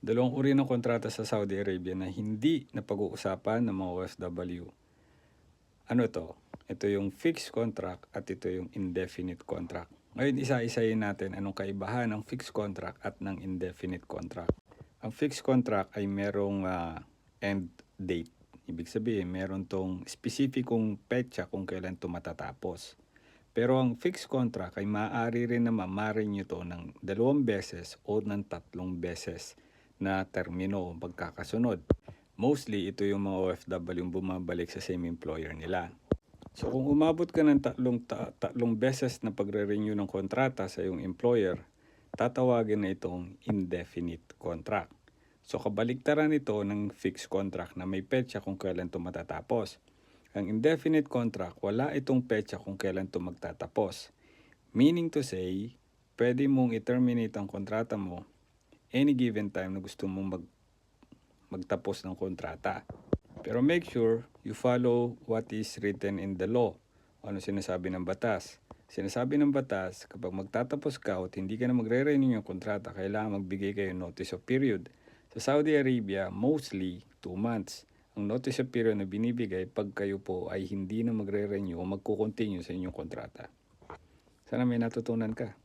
Dalawang uri ng kontrata sa Saudi Arabia na hindi napag-uusapan ng mga OFW. Ano to? Ito yung fixed contract at ito yung indefinite contract. Ngayon isa-isayin natin anong kaibahan ng fixed contract at ng indefinite contract. Ang fixed contract ay merong end date. Ibig sabihin, meron tong spesipikong petsa kung kailan ito matatapos. Pero ang fixed contract ay maaari rin na ma-renew to ng 2 beses o ng 3 beses na termino o pagkakasunod. Mostly, ito yung mga OFW yung bumabalik sa same employer nila. So kung umabot ka ng tatlong beses na pagre-renew ng kontrata sa iyong employer, tatawagin na itong indefinite contract. So kabaliktaran ito ng fixed contract na may petsa kung kailan ito matatapos. Ang indefinite contract, wala itong petsa kung kailan ito magtatapos. Meaning to say, pwede mong i-terminate ang kontrata mo any given time na gusto mong magtapos ng kontrata. Pero make sure you follow what is written in the law. Ano sinasabi ng batas? Sinasabi ng batas, kapag magtatapos ka at hindi ka na magre-renew yung kontrata, kailangan magbigay kayo notice of period. Sa Saudi Arabia, mostly 2 months. Ang notice of period na binibigay pag kayo po ay hindi na magre-renew o magkukontinue sa inyong kontrata. Sana may natutunan ka.